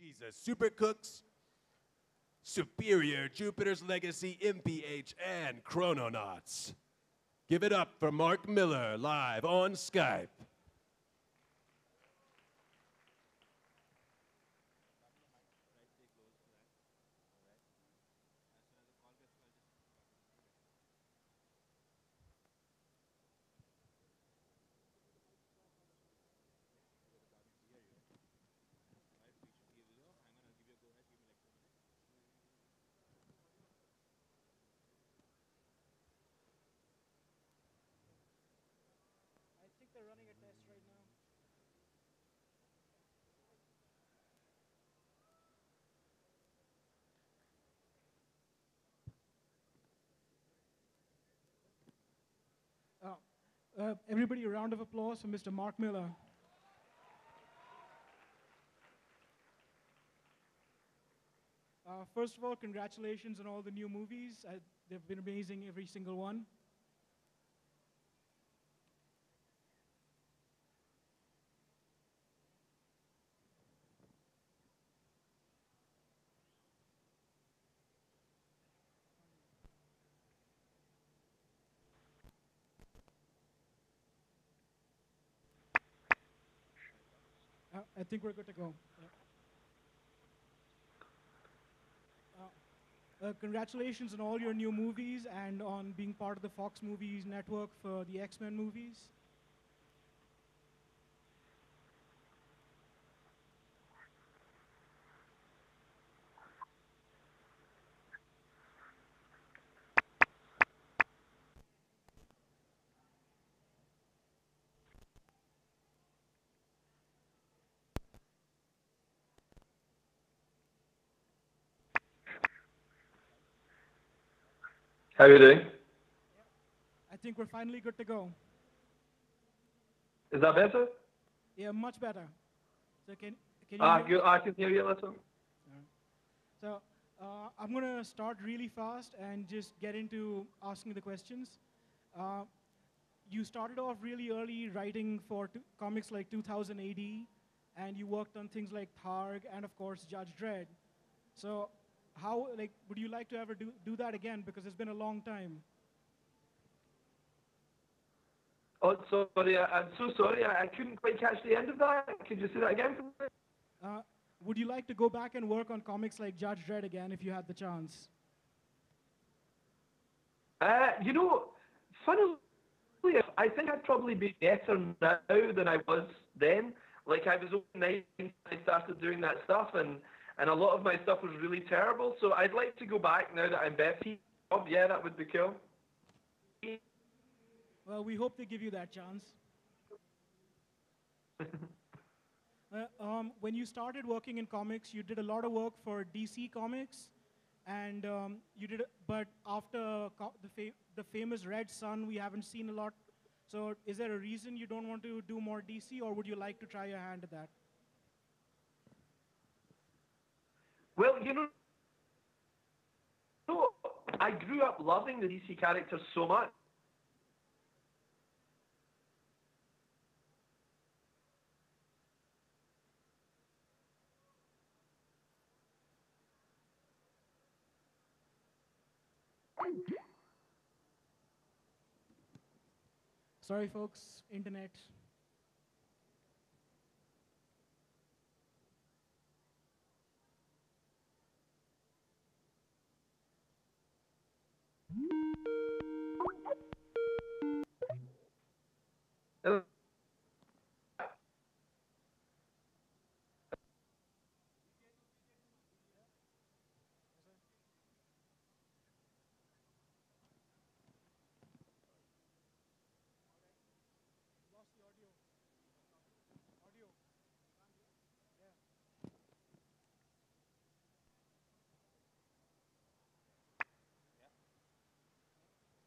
Jesus Supercooks, Superior, Jupiter's Legacy, MPH, and Chrononauts. Give it up for Mark Millar, live on Skype. I think they're running a test right now. Everybody, a round of applause for Mr. Mark Millar. First of all, congratulations on all the new movies. They've been amazing, every single one. I think we're good to go. Congratulations on all your new movies and on being part of the Fox Movies network for the X-Men movies. How are you doing? I think we're finally good to go. Is that better? Yeah, much better. So can you hear me? Good. I can hear you a little. So I'm going to start really fast and just get into asking the questions. You started off really early writing for comics like 2000 AD, and you worked on things like Tharg and, of course, Judge Dredd. So how, would you like to ever do that again? Because it's been a long time. Oh, sorry. I'm so sorry. I couldn't quite catch the end of that. Could you say that again? Would you like to go back and work on comics like Judge Dredd again if you had the chance? You know, funnily, I think I'd probably be better now than I was then. Like, I was only 9 when I started doing that stuff, and a lot of my stuff was really terrible. So I'd like to go back now that I'm better. Yeah, that would be cool. Well, we hope they give you that chance. When you started working in comics, you did a lot of work for DC Comics, and but after the famous Red Sun, we haven't seen a lot. So is there a reason you don't want to do more DC, or would you like to try your hand at that? Well, you know, I grew up loving the DC characters so much. Sorry, folks, internet.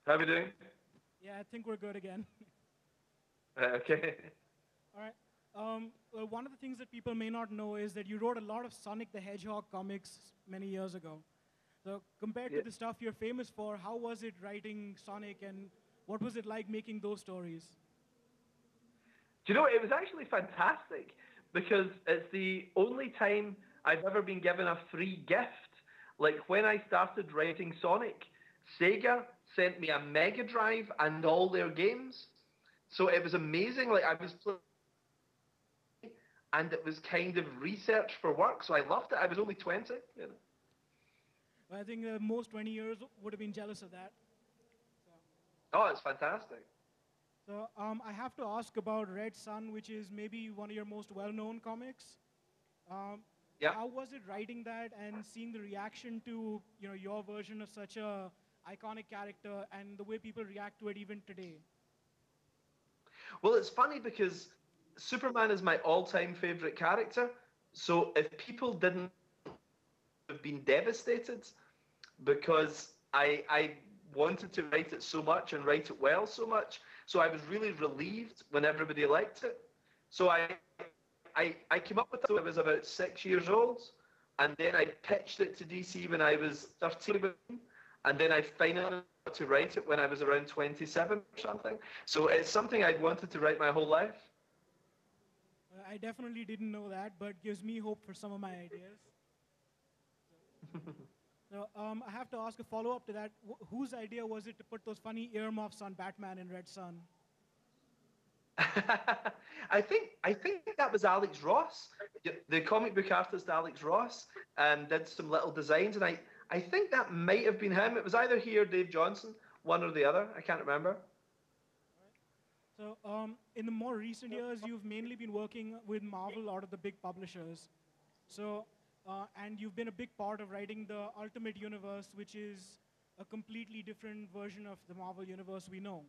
How are we doing? Yeah, I think we're good again. Okay. All right. Well, one of the things that people may not know is that you wrote a lot of Sonic the Hedgehog comics many years ago. So compared to the stuff you're famous for, how was it writing Sonic, and what was it like making those stories? Do you know, it was actually fantastic because it's the only time I've ever been given a free gift. Like when I started writing Sonic, Sega sent me a Mega Drive and all their games. So it was amazing. Like I was playing, and it was kind of research for work. So I loved it. I was only 20. You know. I think most 20 years would have been jealous of that. Oh, it's fantastic. So I have to ask about Red Sun, which is maybe one of your most well-known comics. Yeah. How was it writing that and seeing the reaction to your version of such a iconic character and the way people react to it even today? Well, it's funny because Superman is my all-time favorite character. So if people didn't have been devastated because I wanted to write it so much and write it well so much. So I was really relieved when everybody liked it. So I came up with it when I was about 6 years old, and then I pitched it to DC when I was 13, and then I finally got to write it when I was around 27 or something. So it's something I'd wanted to write my whole life. I definitely didn't know that, but gives me hope for some of my ideas. So I have to ask a follow-up to that. Whose idea was it to put those funny earmuffs on Batman in Red Sun? I think that was Alex Ross, the comic book artist Alex Ross, did some little designs, and I think that might have been him. It was either he or Dave Johnson, one or the other. I can't remember. So in the more recent years, you've mainly been working with Marvel out of the big publishers. So and you've been a big part of writing the Ultimate Universe, which is a completely different version of the Marvel Universe we know.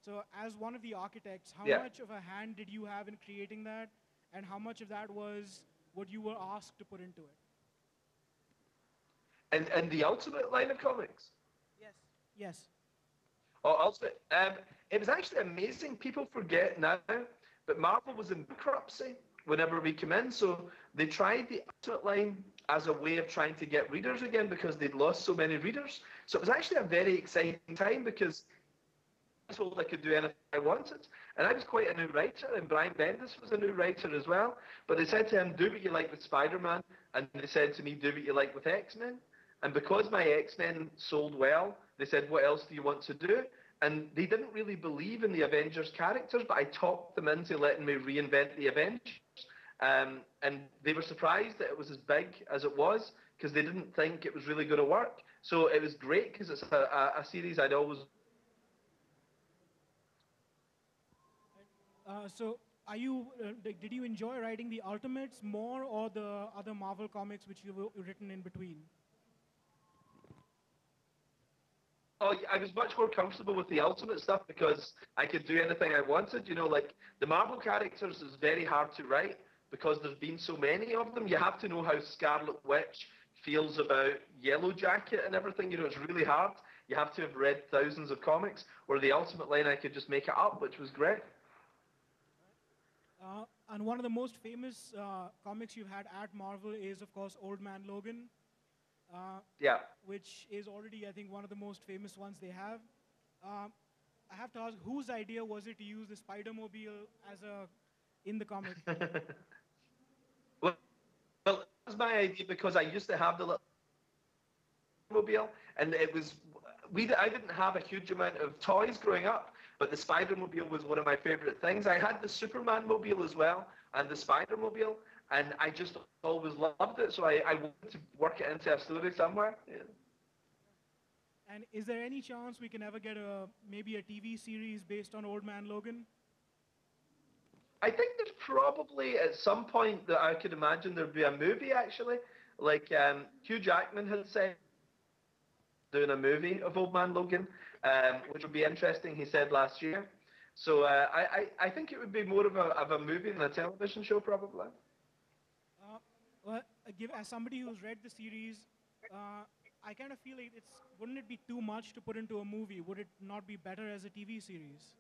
So as one of the architects, how much of a hand did you have in creating that, and how much of that was what you were asked to put into it? And the Ultimate line of comics? Yes. Yes. Oh, Ultimate. It was actually amazing. People forget now, but Marvel was in bankruptcy whenever we came in, so they tried the Ultimate line as a way of trying to get readers again because they'd lost so many readers. So it was actually a very exciting time because I was told I could do anything I wanted. And I was quite a new writer, and Brian Bendis was a new writer as well. But they said to him, do what you like with Spider-Man, and they said to me, do what you like with X-Men. And because my X-Men sold well, they said, what else do you want to do? And they didn't really believe in the Avengers characters, but I talked them into letting me reinvent the Avengers. And they were surprised that it was as big as it was because they didn't think it was really going to work. So it was great because it's a series I'd always... So are you, did you enjoy writing the Ultimates more or the other Marvel comics which you've written in between? Oh, I was much more comfortable with the Ultimate stuff because I could do anything I wanted. You know, like the Marvel characters is very hard to write because there's been so many of them. You have to know how Scarlet Witch feels about Yellow Jacket and everything. You know, it's really hard. You have to have read thousands of comics. Or the Ultimate line, I could just make it up, which was great. And one of the most famous comics you've had at Marvel is, of course, Old Man Logan. Yeah. Which is already, I think, one of the most famous ones they have. I have to ask, whose idea was it to use the Spider-Mobile in the comic? Well, it was my idea because I used to have the little mobile, and it was I didn't have a huge amount of toys growing up, but the Spider-Mobile was one of my favorite things. I had the Superman mobile as well, and the Spider-Mobile, and I just always loved it, so I wanted to work it into a story somewhere. Yeah. And is there any chance we can ever get maybe a TV series based on Old Man Logan? I think there's probably at some point that I could imagine there'd be a movie actually. Like Hugh Jackman had said doing a movie of Old Man Logan, which would be interesting, he said last year. So I think it would be more of a movie than a television show probably. Well, as somebody who's read the series, I kind of feel like wouldn't it be too much to put into a movie? Would it not be better as a TV series?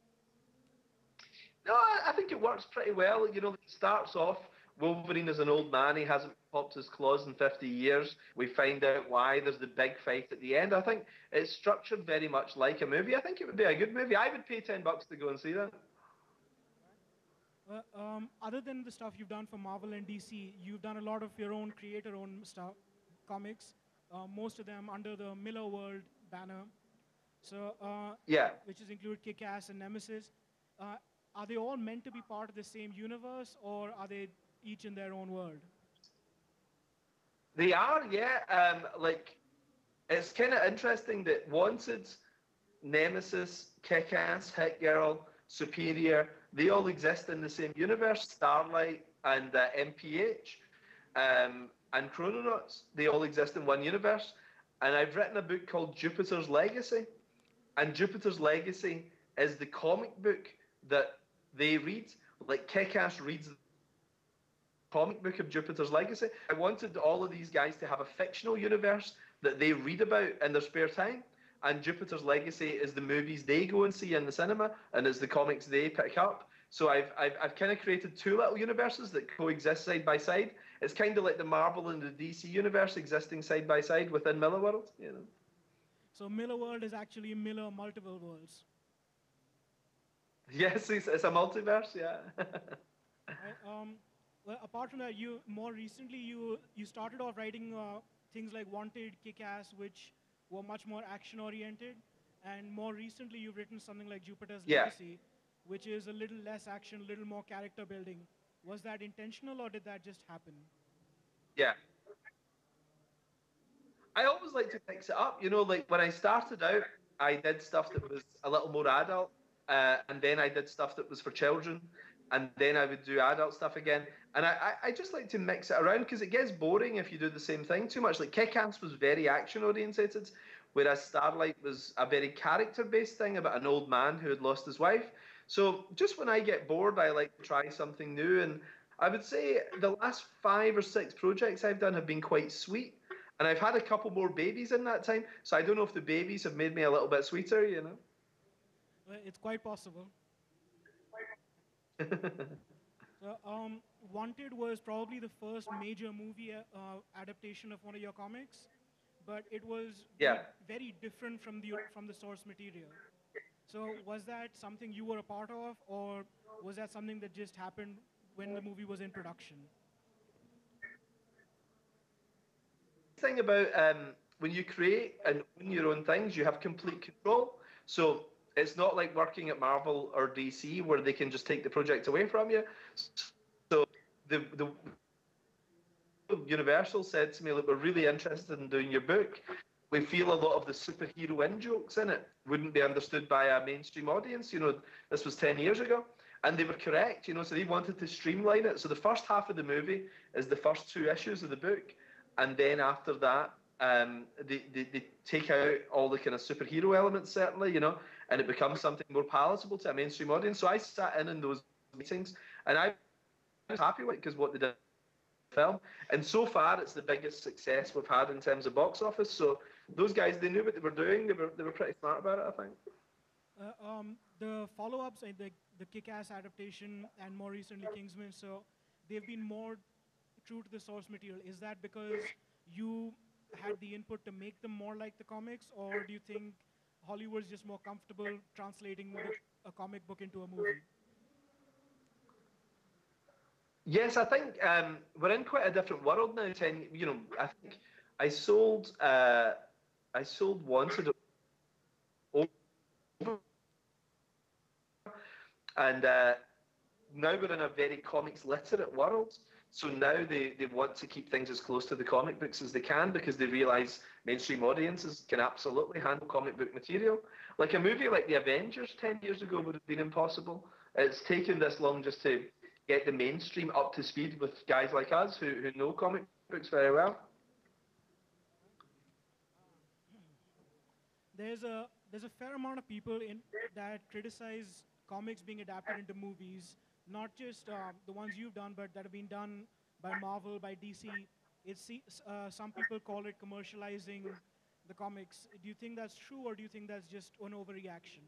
No, I think it works pretty well. You know, it starts off, Wolverine is an old man. He hasn't popped his claws in 50 years. We find out why. There's the big fight at the end. I think it's structured very much like a movie. I think it would be a good movie. I would pay $10 to go and see that. Other than the stuff you've done for Marvel and DC, you've done a lot of your own creator-owned stuff, comics, most of them under the Miller World banner. So, Yeah. which is include KickAss and Nemesis. Are they all meant to be part of the same universe, or are they each in their own world? They are, yeah. Like, it's kind of interesting that Wanted, Nemesis, Kick-Ass, Hit Girl, Superior, they all exist in the same universe. Starlight and MPH and Chrononauts, they all exist in one universe. And I've written a book called Jupiter's Legacy. And Jupiter's Legacy is the comic book that they read. Like Kick-Ass reads the comic book of Jupiter's Legacy. I wanted all of these guys to have a fictional universe that they read about in their spare time. And Jupiter's Legacy is the movies they go and see in the cinema, and it's the comics they pick up. So I've kind of created two little universes that coexist side by side. It's kind of like the Marvel and the DC universe existing side by side within Miller World, you know. So Miller World is actually Miller multiple worlds. Yes, it's a multiverse, yeah. Well, apart from that, you more recently you started off writing things like Wanted, Kick-Ass, which were much more action-oriented, and more recently you've written something like Jupiter's Legacy, which is a little less action, a little more character building. Was that intentional, or did that just happen? Yeah. I always like to mix it up. You know, like when I started out, I did stuff that was a little more adult, and then I did stuff that was for children, and then I would do adult stuff again. And I just like to mix it around because it gets boring if you do the same thing too much. Like Kick-Ass was very action-orientated, whereas Starlight was a very character-based thing about an old man who had lost his wife. So just when I get bored, I like to try something new. And I would say the last 5 or 6 projects I've done have been quite sweet. And I've had a couple more babies in that time. So I don't know if the babies have made me a little bit sweeter, you know? Well, it's quite possible. So, Wanted was probably the first major movie adaptation of one of your comics, but it was very different from the source material. So was that something you were a part of, or was that something that just happened when the movie was in production? The thing about when you create and own your own things, you have complete control. So it's not like working at Marvel or DC where they can just take the project away from you. So the Universal said to me, look, we're really interested in doing your book. We feel a lot of the superhero in-jokes in it wouldn't be understood by a mainstream audience. You know, this was 10 years ago. And they were correct, you know, so they wanted to streamline it. So the first half of the movie is the first 2 issues of the book. And then after that, they take out all the kind of superhero elements, certainly, you know, and it becomes something more palatable to a mainstream audience. So I sat in those meetings, and I was happy with it because what they did film. And so far, it's the biggest success we've had in terms of box office. So those guys, they knew what they were doing. They were pretty smart about it, I think. The follow-ups, the Kick-Ass adaptation, and more recently Kingsman, so they've been more true to the source material. Is that because you had the input to make them more like the comics, or do you think Hollywood's just more comfortable translating a comic book into a movie? Yes, I think we're in quite a different world now. You know, I think I sold Wanted over, and now we're in a very comics literate world. So now they want to keep things as close to the comic books as they can because they realise mainstream audiences can absolutely handle comic book material. Like a movie like The Avengers 10 years ago would have been impossible. It's taken this long just to get the mainstream up to speed with guys like us who know comic books very well. There's a fair amount of people that criticize comics being adapted into movies, not just the ones you've done, but that have been done by Marvel, by DC. Some people call it commercializing the comics. Do you think that's true, or do you think that's just an overreaction?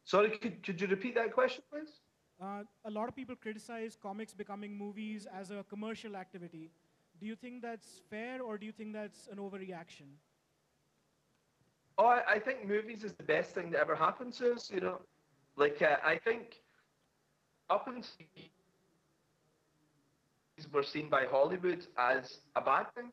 Sorry, could you repeat that question, please? A lot of people criticize comics becoming movies as a commercial activity. Do you think that's fair, or do you think that's an overreaction? Oh, I think movies is the best thing that ever happened to us, you know. Like, I think up until these were seen by Hollywood as a bad thing.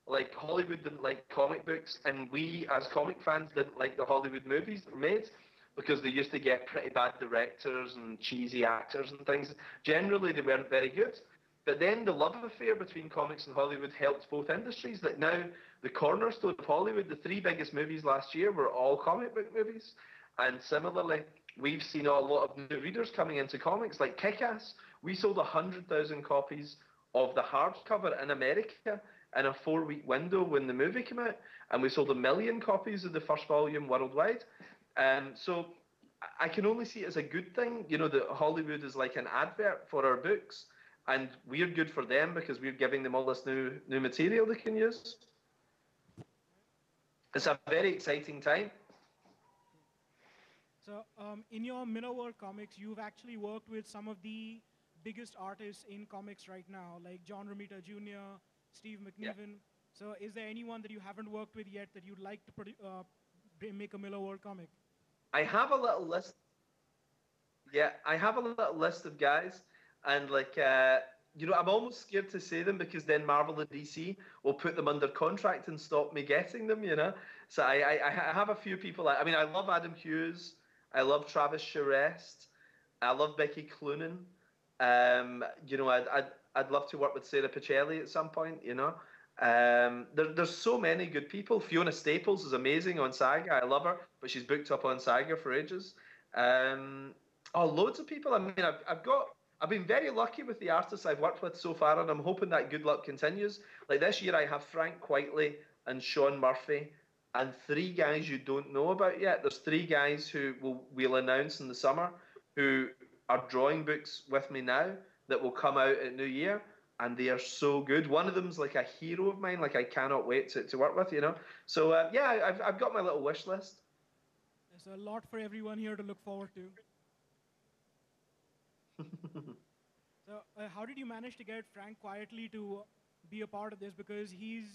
Like Hollywood didn't like comic books, and we as comic fans didn't like the Hollywood movies that were made because they used to get pretty bad directors and cheesy actors and things. Generally, they weren't very good. But then the love affair between comics and Hollywood helped both industries. Like now, the cornerstone of Hollywood, the three biggest movies last year were all comic book movies. And similarly, we've seen a lot of new readers coming into comics, like KickAss. We sold 100,000 copies of the hardcover in America in a 4-week window when the movie came out, and we sold 1 million copies of the first volume worldwide. So I can only see it as a good thing, you know, that Hollywood is like an advert for our books, and we're good for them because we're giving them all this new material they can use. It's a very exciting time. So in your Millar World comics, you've actually worked with some of the biggest artists in comics right now, like John Romita Jr., Steve McNiven. Yeah. So is there anyone that you haven't worked with yet that you'd like to make a Millar World comic? I have a little list. Yeah, I have a little list of guys, and like, you know, I'm almost scared to say them because then Marvel and DC will put them under contract and stop me getting them, you know? So I have a few people. I mean, I love Adam Hughes. I love Travis Charest. I love Becky Cloonan. You know, I'd love to work with Sarah Pichelli at some point, you know. There's so many good people. Fiona Staples is amazing on Saga. I love her, but she's booked up on Saga for ages. Loads of people. I mean, I've been very lucky with the artists I've worked with so far, and I'm hoping that good luck continues. Like this year, I have Frank Quitely and Sean Murphy, and 3 guys you don't know about yet. There's 3 guys who we'll announce in the summer who are drawing books with me now that will come out at New Year, and they are so good. One of them's like a hero of mine. Like I cannot wait to work with, you know. So yeah, I've got my little wish list. There's a lot for everyone here to look forward to. So how did you manage to get Frank Quitely to be a part of this? Because he's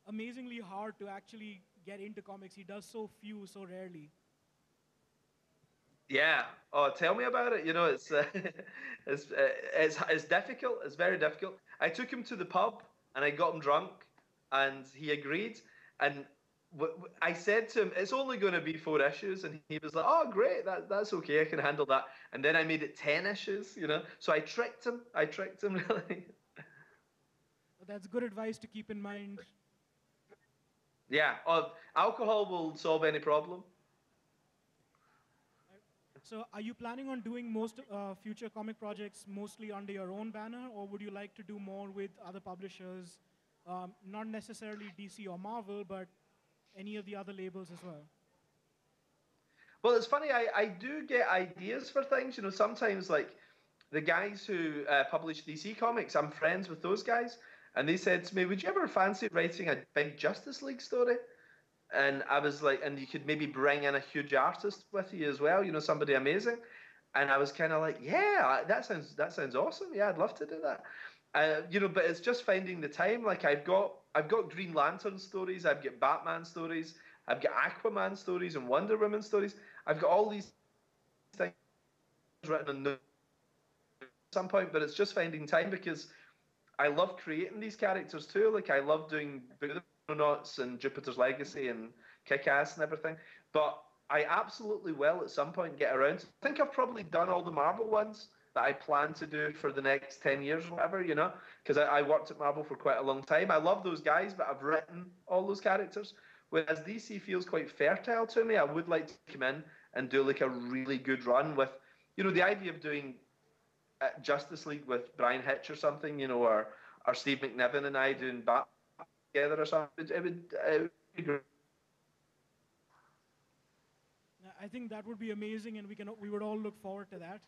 amazingly hard to actually get into comics. He does so few, so rarely. Yeah. Oh, tell me about it. You know, it's it's difficult. It's very difficult. I took him to the pub and I got him drunk, and he agreed. And I said to him, "It's only going to be 4 issues," and he was like, "Oh, great. That's okay. I can handle that." And then I made it 10 issues. You know, so I tricked him. Really. That's good advice to keep in mind. Yeah. Alcohol will solve any problem. So are you planning on doing most future comic projects mostly under your own banner, or would you like to do more with other publishers, not necessarily DC or Marvel, but any of the other labels as well? Well, it's funny, I do get ideas for things. You know, sometimes like the guys who publish DC Comics, I'm friends with those guys, and they said to me, would you ever fancy writing a big Justice League story? And I was like, and you could maybe bring in a huge artist with you as well, you know, somebody amazing. And I was kind of like, yeah, that sounds awesome. Yeah, I'd love to do that. You know, but it's just finding the time. Like I've got Green Lantern stories, I've got Batman stories, I've got Aquaman stories and Wonder Woman stories. I've got all these things written on at some point, but it's just finding time because I love creating these characters too. Like I love doing Chrononauts and Jupiter's Legacy and KickAss and everything, but I absolutely will at some point get around. I think I've probably done all the Marvel ones that I plan to do for the next 10 years or whatever, you know, because I worked at Marvel for quite a long time. I love those guys, but I've written all those characters. Whereas DC feels quite fertile to me. I would like to come in and do like a really good run with, you know, the idea of doing Justice League with Brian Hitch or something, you know, or Steve McNiven and I doing Batman together or something. It would be great. I think that would be amazing, and we would all look forward to that.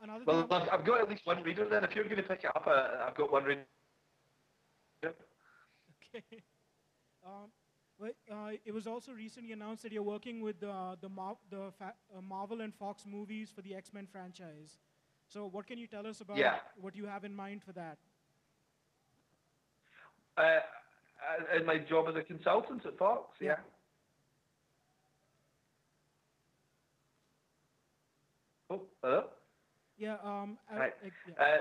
Another thing. Well, I've got at least one reader. Then, if you're going to pick it up, I've got one reader. Okay. It was also recently announced that you're working with the Marvel and Fox movies for the XMen franchise. So, what can you tell us about what you have in mind for that? In my job as a consultant at Fox, yeah. Hello? Yeah. Right. Yeah.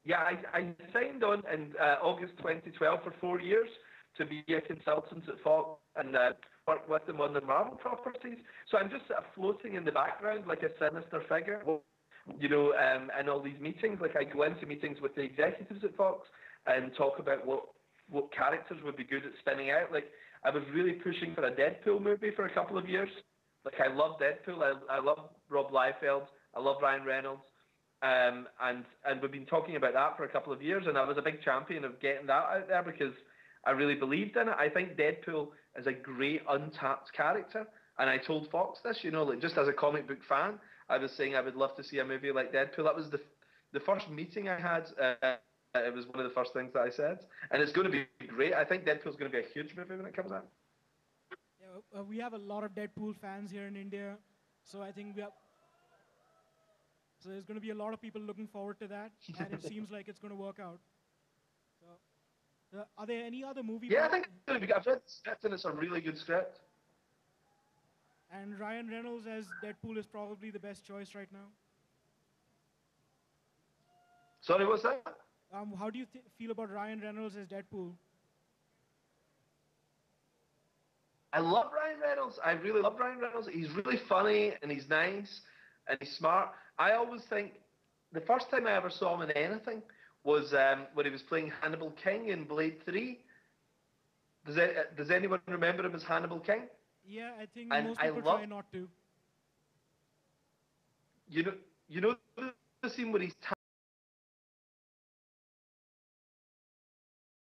Yeah, I signed on in August 2012 for 4 years to be a consultant at Fox and work with them on the Marvel properties. So I'm just sort of floating in the background like a sinister figure, you know, in all these meetings. Like I go into meetings with the executives at Fox and talk about what characters would be good at spinning out. Like I was really pushing for a Deadpool movie for a couple of years. Like I love Deadpool. I love Rob Liefeld. I love Ryan Reynolds. And we've been talking about that for a couple of years, and I was a big champion of getting that out there because I really believed in it. I think Deadpool is a great untapped character, and I told Fox this, you know, like just as a comic book fan, I was saying I would love to see a movie like Deadpool. That was the first meeting I had. It was one of the first things that I said, and it's going to be great. I think Deadpool's going to be a huge movie when it comes out. Yeah, we have a lot of Deadpool fans here in India, so I think so there's going to be a lot of people looking forward to that, and it seems like it's going to work out. So, are there any other movie? Yeah, I think it's going to be. I've read the script, and it's a really good script. And Ryan Reynolds as Deadpool is probably the best choice right now. Sorry, what's that? How do you feel about Ryan Reynolds as Deadpool? I love Ryan Reynolds. I really love Ryan Reynolds. He's really funny, and he's nice, and he's smart. I always think the first time I ever saw him in anything was when he was playing Hannibal King in Blade 3. Does anyone remember him as Hannibal King? Yeah, I think most people try not to. You know the scene where he's